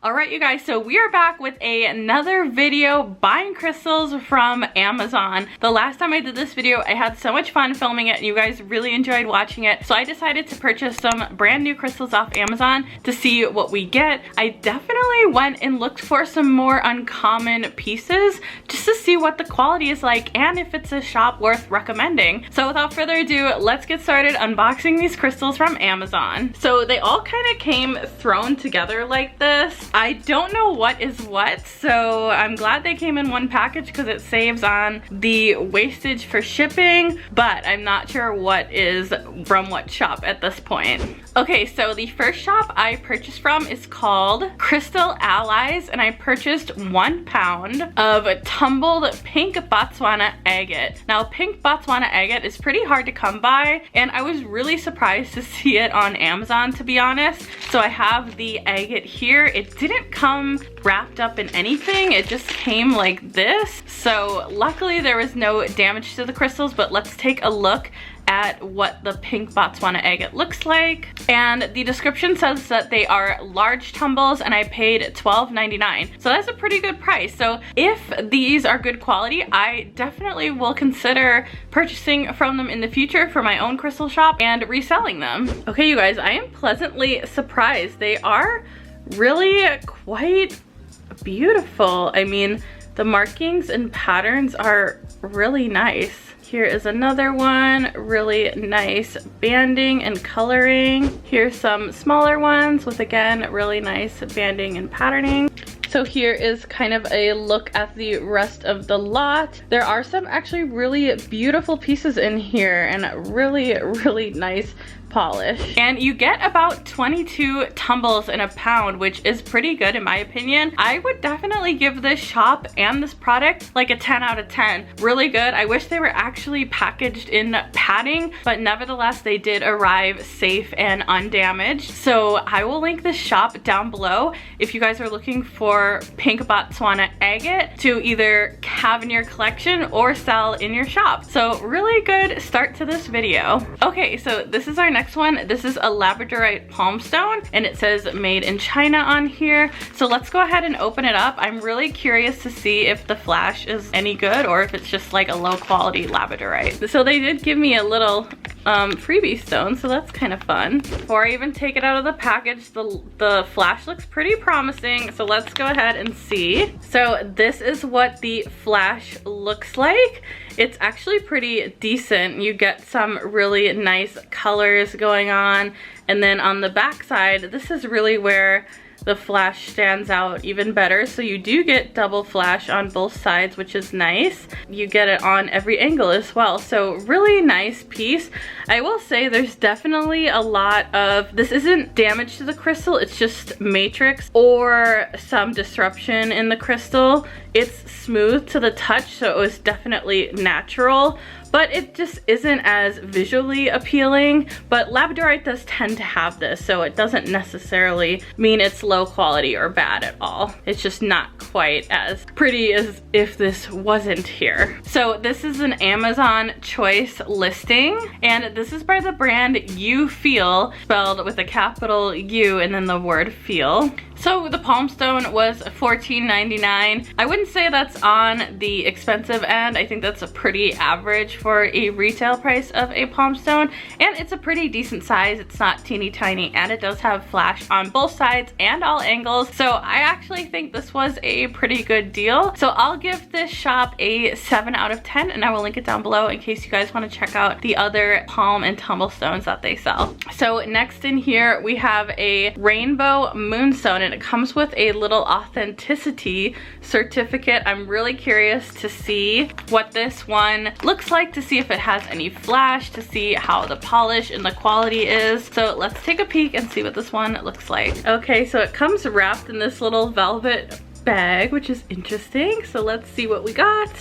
Alright you guys, so we are back with another video buying crystals from Amazon. The last time I did this video, I had so much fun filming it and you guys really enjoyed watching it. So I decided to purchase some brand new crystals off Amazon to see what we get. I definitely went and looked for some more uncommon pieces just to see what the quality is like and if it's a shop worth recommending. So without further ado, let's get started unboxing these crystals from Amazon. So they all kind of came thrown together like this. I don't know what is what, so I'm glad they came in one package because it saves on the wastage for shipping, but I'm not sure what is from what shop at this point. Okay, so the first shop I purchased from is called Crystal Allies, and I purchased 1 pound of tumbled pink Botswana agate. Now, pink Botswana agate is pretty hard to come by, and I was really surprised to see it on Amazon, to be honest. So I have the agate here. It didn't come wrapped up in anything. It just came like this. So luckily there was no damage to the crystals, but let's take a look at what the pink Botswana agate looks like. And the description says that they are large tumbles and I paid $12.99. So that's a pretty good price. So if these are good quality, I definitely will consider purchasing from them in the future for my own crystal shop and reselling them. Okay, you guys, I am pleasantly surprised. They are really quite beautiful. I mean, the markings and patterns are really nice. Here is another one, really nice banding and coloring. Here's some smaller ones with, again, really nice banding and patterning. So here is kind of a look at the rest of the lot. There are some actually really beautiful pieces in here and really nice polish. And you get about 22 tumbles in a pound, which is pretty good in my opinion. I would definitely give this shop and this product like a 10 out of 10. Really good. I wish they were actually packaged in padding, but nevertheless they did arrive safe and undamaged. So I will link this shop down below if you guys are looking for pink Botswana agate to either have in your collection or sell in your shop. So really good start to this video. Okay, so this is our next one. This is a Labradorite palm stone and it says made in China on here. So let's go ahead and open it up. I'm really curious to see if the flash is any good or if it's just like a low quality Labradorite. So they did give me a little freebie stone, so that's kind of fun. Before I even take it out of the package, the flash looks pretty promising, so let's go ahead and see. So this is what the flash looks like. It's actually pretty decent. You get some really nice colors going on, and then on the back side, this is really where the flash stands out even better. So you do get double flash on both sides, which is nice. You get it on every angle as well. So really nice piece. I will say there's definitely a lot of, this isn't damage to the crystal, it's just matrix or some disruption in the crystal. It's smooth to the touch, so it was definitely natural, but it just isn't as visually appealing. But Labradorite does tend to have this, so it doesn't necessarily mean it's low quality or bad at all. It's just not quite as pretty as if this wasn't here. So this is an Amazon choice listing, and this is by the brand You Feel, spelled with a capital U and then the word feel. So the palm stone was $14.99. I wouldn't say that's on the expensive end. I think that's a pretty average for a retail price of a palm stone, and it's a pretty decent size. It's not teeny tiny, and it does have flash on both sides and all angles. So I actually think this was a pretty good deal. So I'll give this shop a 7 out of 10, and I will link it down below in case you guys want to check out the other palm and tumble stones that they sell. So next in here we have a rainbow moonstone, and it comes with a little authenticity certificate. I'm really curious to see what this one looks like, to see if it has any flash, to see how the polish and the quality is. So let's take a peek and see what this one looks like. Okay, so it comes wrapped in this little velvet bag, which is interesting. So let's see what we got.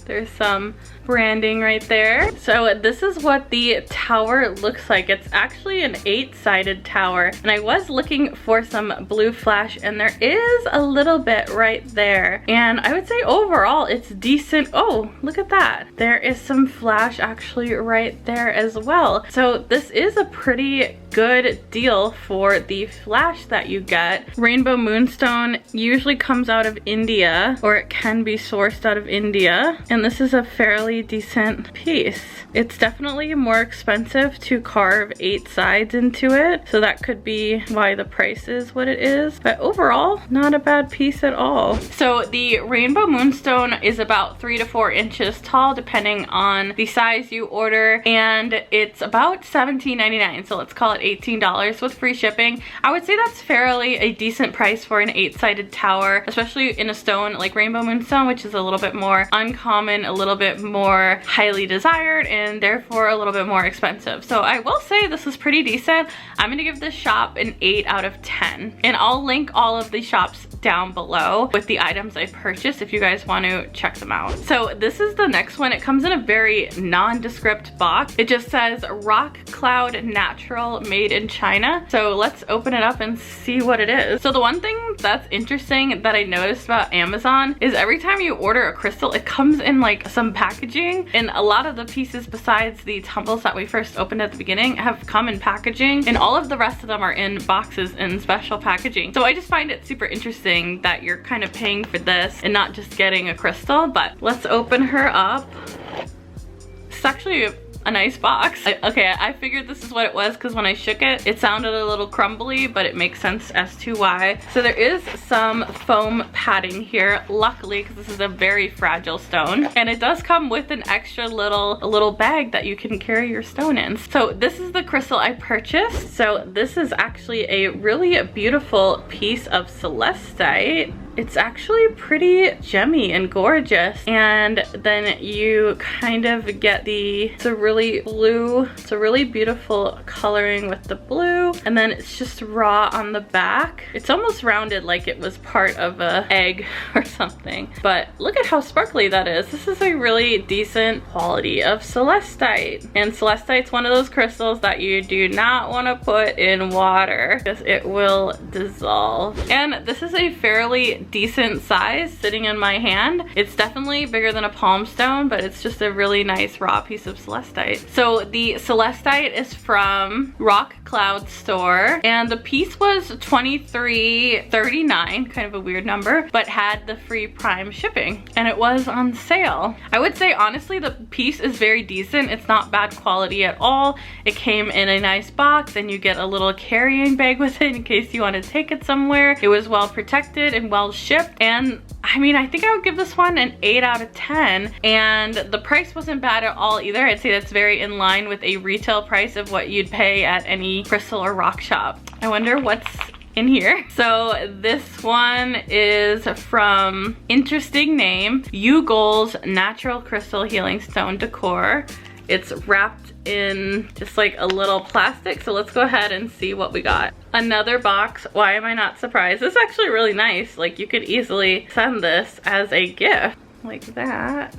There's some branding right there. So this is what the tower looks like. It's actually an 8-sided tower, and I was looking for some blue flash, and there is a little bit right there, and I would say overall it's decent. Oh, look at that. There is some flash actually right there as well. So this is a pretty good deal for the flash that you get. Rainbow moonstone usually comes out of India, or it can be sourced out of India, and this is a fairly decent piece. It's definitely more expensive to carve 8 sides into it, so that could be why the price is what it is, but overall not a bad piece at all. So the rainbow moonstone is about 3 to 4 inches tall depending on the size you order, and it's about $17.99, so let's call it $18 with free shipping. I would say that's fairly a decent price for an 8-sided tower, especially in a stone like rainbow moonstone, which is a little bit more uncommon, a little bit more highly desired, and therefore a little bit more expensive. So I will say this is pretty decent. I'm gonna give this shop an 8 out of 10, and I'll link all of the shops down below with the items I purchased if you guys want to check them out. So this is the next one. It comes in a very nondescript box. It just says Rock Cloud Natural made in China. So let's open it up and see what it is. So the one thing that's interesting that I noticed about Amazon is every time you order a crystal, it comes in like some packaging, and a lot of the pieces besides the tumbles that we first opened at the beginning have come in packaging, and all of the rest of them are in boxes in special packaging. So I just find it super interesting that you're kind of paying for this and not just getting a crystal. But let's open her up. It's actually a nice box. Okay, I figured this is what it was because when I shook it, it sounded a little crumbly, but it makes sense as to why. So there is some foam padding here, luckily, because this is a very fragile stone, and it does come with an extra little bag that you can carry your stone in. So this is the crystal I purchased. So this is actually a really beautiful piece of celestite. It's actually pretty gemmy and gorgeous, and then you kind of get it's a really beautiful coloring with the blue, and then it's just raw on the back. It's almost rounded like it was part of a egg or something, but look at how sparkly that is. This is a really decent quality of celestite, and celestite's one of those crystals that you do not want to put in water because it will dissolve. And this is a fairly decent size sitting in my hand. It's definitely bigger than a palm stone, but it's just a really nice raw piece of celestite. So the celestite is from Rock Cloud store, and the piece was $23.39, kind of a weird number, but had the free Prime shipping, and it was on sale. I would say honestly the piece is very decent. It's not bad quality at all. It came in a nice box, and you get a little carrying bag with it in case you want to take it somewhere. It was well protected and well shipped, and I mean, I think I would give this one an 8 out of 10, and the price wasn't bad at all either. I'd say that's very in line with a retail price of what you'd pay at any crystal or rock shop. I wonder what's in here. So this one is from, interesting name, Ugol's Natural Crystal Healing Stone Decor. It's wrapped in just like a little plastic, so let's go ahead and see what we got. Another box. Why am I not surprised? This is actually really nice. Like, you could easily send this as a gift like that.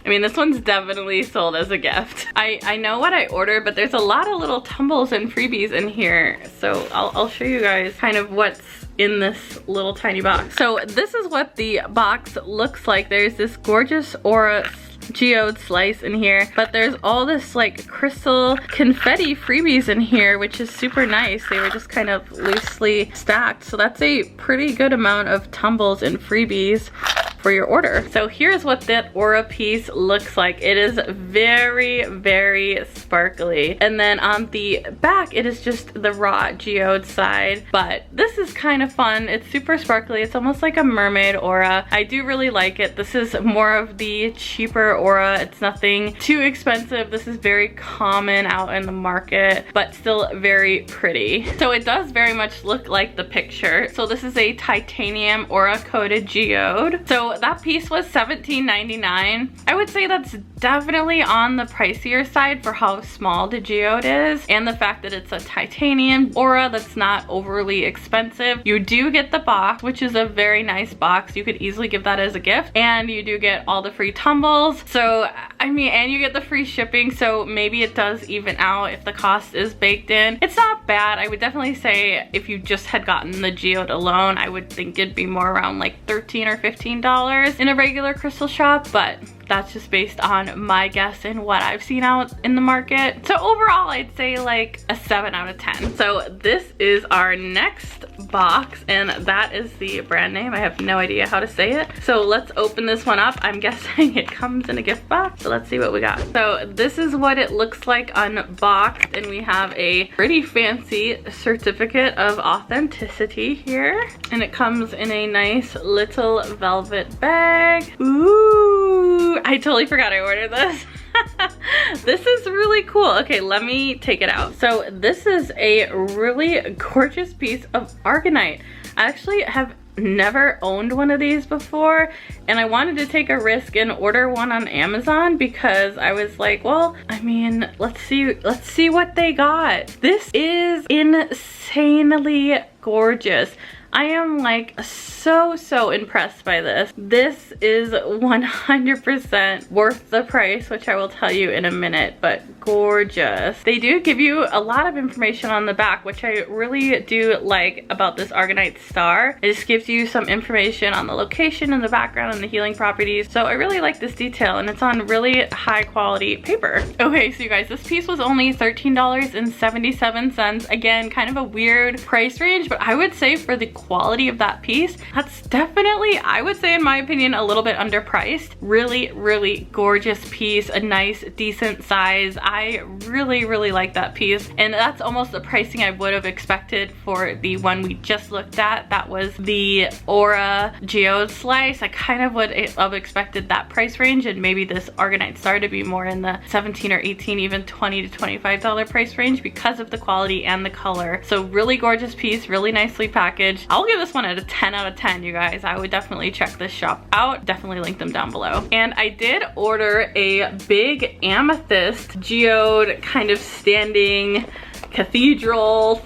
I mean, this one's definitely sold as a gift. I know what I ordered, but there's a lot of little tumbles and freebies in here, so I'll show you guys kind of what's in this little tiny box. So this is what the box looks like. There's this gorgeous aura geode slice in here, but there's all this like crystal confetti freebies in here, which is super nice. They were just kind of loosely stacked, so that's a pretty good amount of tumbles and freebies for your order. So here's what that aura piece looks like. It is very, very sparkly, and then on the back it is just the raw geode side, but this is kind of fun. It's super sparkly. It's almost like a mermaid aura. I do really like it. This is more of the cheaper aura. It's nothing too expensive. This is very common out in the market, but still very pretty. So it does very much look like the picture. So this is a titanium aura coated geode. So So that piece was $17.99. I would say that's definitely on the pricier side for how small the geode is, and the fact that it's a titanium aura that's not overly expensive. You do get the box, which is a very nice box. You could easily give that as a gift, and you do get all the free tumbles. So I mean, and you get the free shipping, so maybe it does even out if the cost is baked in. It's not bad. I would definitely say if you just had gotten the geode alone, I would think it'd be more around like $13 or $15 in a regular crystal shop, but that's just based on my guess and what I've seen out in the market. So overall, I'd say like a 7 out of 10. So this is our next box, and that is the brand name. I have no idea how to say it. So let's open this one up. I'm guessing it comes in a gift box. So let's see what we got. So this is what it looks like unboxed, and we have a pretty fancy certificate of authenticity here. And it comes in a nice little velvet bag. Ooh, I totally forgot I ordered this. This is really cool. Okay, let me take it out. So this is a really gorgeous piece of Argonite. I actually have never owned one of these before, and I wanted to take a risk and order one on Amazon because I was like, well, I mean, let's see what they got. This is insanely gorgeous. I am like so impressed by this. This is 100% worth the price, which I will tell you in a minute, but gorgeous. They do give you a lot of information on the back, which I really do like about this Argonite star. It just gives you some information on the location and the background and the healing properties. So I really like this detail, and it's on really high quality paper. Okay, so you guys, this piece was only $13.77. Again, kind of a weird price range, but I would say for the quality of that piece, that's definitely, I would say in my opinion, a little bit underpriced. Really gorgeous piece, a nice decent size. I really like that piece, and that's almost the pricing I would have expected for the one we just looked at. That was the Aura Geode Slice. I kind of would have expected that price range, and maybe this Argonite star to be more in the 17 or 18, even $20 to $25 price range because of the quality and the color. So really gorgeous piece, really nicely packaged. I'll give this one a 10 out of 10, you guys. I would definitely check this shop out. Definitely link them down below. And I did order a big amethyst geode kind of standing cathedral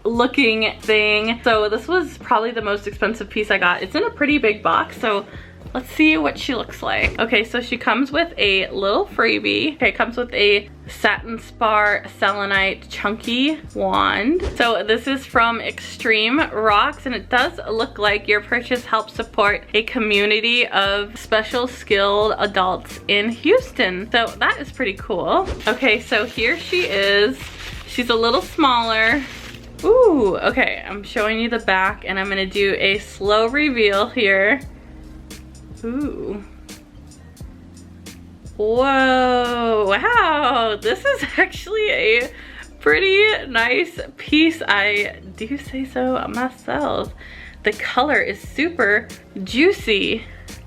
looking thing. So this was probably the most expensive piece I got. It's in a pretty big box, so let's see what she looks like. Okay, so she comes with a little freebie. Okay, it comes with a satin spar selenite chunky wand. So this is from Extreme Rocks, and it does look like your purchase helps support a community of special skilled adults in Houston. So that is pretty cool. Okay, so here she is. She's a little smaller. Ooh, okay, I'm showing you the back, and I'm gonna do a slow reveal here. Ooh. Whoa, wow, this is actually a pretty nice piece, I do say so myself. The color is super juicy,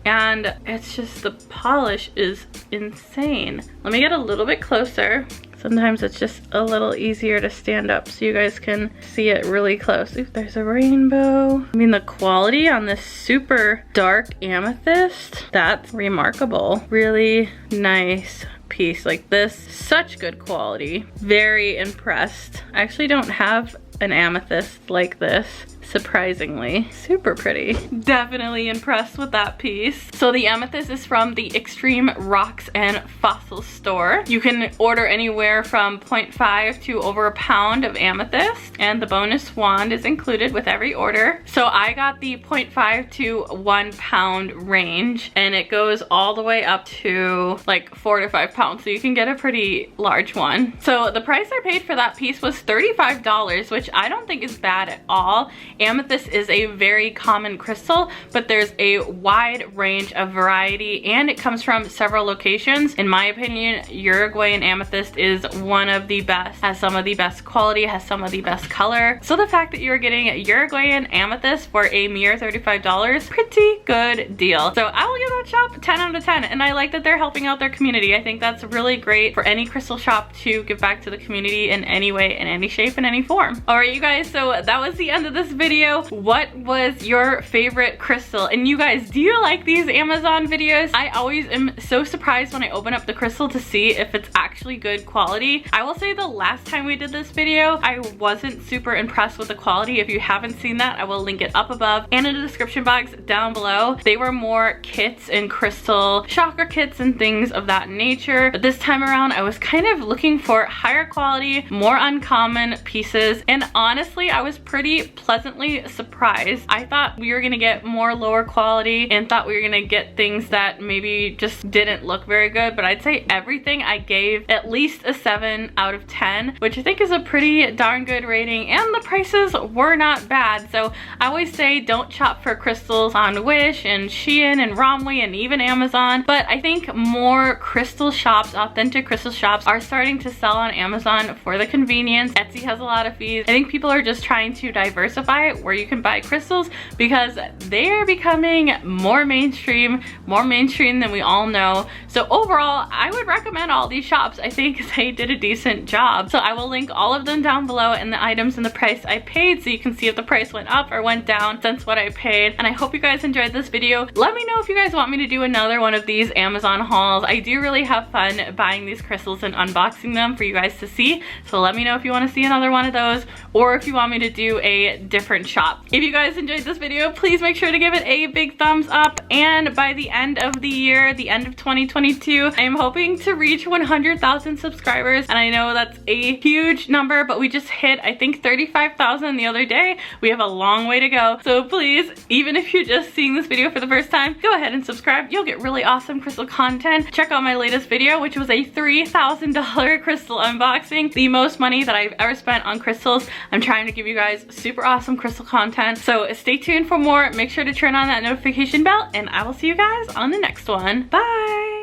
and it's just, the polish is insane. Let me get a little bit closer. Sometimes it's just a little easier to stand up so you guys can see it really close. Ooh, there's a rainbow. I mean, the quality on this super dark amethyst, that's remarkable. Really nice piece like this. Such good quality. Very impressed. I actually don't have an amethyst like this, surprisingly. Super pretty. Definitely impressed with that piece. So the amethyst is from the Extreme Rocks and Fossils store. You can order anywhere from 0.5 to over a pound of amethyst, and the bonus wand is included with every order. So I got the 0.5 to 1 pound range, and it goes all the way up to like 4 to 5 pounds, so you can get a pretty large one. So the price I paid for that piece was $35, which I don't think is bad at all. Amethyst is a very common crystal, but there's a wide range of variety, and it comes from several locations. In my opinion, Uruguayan amethyst is one of the best, has some of the best quality, has some of the best color. So the fact that you're getting Uruguayan amethyst for a mere $35, pretty good deal. So I will give that shop 10 out of 10, and I like that they're helping out their community. I think that's really great for any crystal shop to give back to the community in any way, in any shape, in any form. All right, you guys, so that was the end of this video. video, what was your favorite crystal? And you guys, do you like these Amazon videos? I always am so surprised when I open up the crystal to see if it's actually good quality. I will say the last time we did this video, I wasn't super impressed with the quality. If you haven't seen that, I will link it up above and in the description box down below. They were more kits and crystal chakra kits and things of that nature. But this time around, I was kind of looking for higher quality, more uncommon pieces. And honestly, I was pretty pleasantly surprised. I thought we were gonna get more lower quality and thought we were gonna get things that maybe just didn't look very good. But I'd say everything I gave at least a 7 out of 10, which I think is a pretty darn good rating. And the prices were not bad. So I always say don't shop for crystals on Wish and Shein and Romwe and even Amazon. But I think more crystal shops, authentic crystal shops, are starting to sell on Amazon for the convenience. Etsy has a lot of fees. I think people are just trying to diversify where you can buy crystals because they are becoming more mainstream than we all know. So overall, I would recommend all these shops. I think they did a decent job. So I will link all of them down below and the items and the price I paid so you can see if the price went up or went down since what I paid. And I hope you guys enjoyed this video. Let me know if you guys want me to do another one of these Amazon hauls. I do really have fun buying these crystals and unboxing them for you guys to see. So let me know if you want to see another one of those or if you want me to do a different shop. If you guys enjoyed this video, please make sure to give it a big thumbs up. And by the end of the year, the end of 2022, I am hoping to reach 100,000 subscribers. And I know that's a huge number, but we just hit, I think, 35,000 the other day. We have a long way to go. So please, even if you're just seeing this video for the first time, go ahead and subscribe. You'll get really awesome crystal content. Check out my latest video, which was a $3,000 crystal unboxing. The most money that I've ever spent on crystals. I'm trying to give you guys super awesome crystal content. So stay tuned for more. Make sure to turn on that notification bell and I will see you guys on the next one. Bye!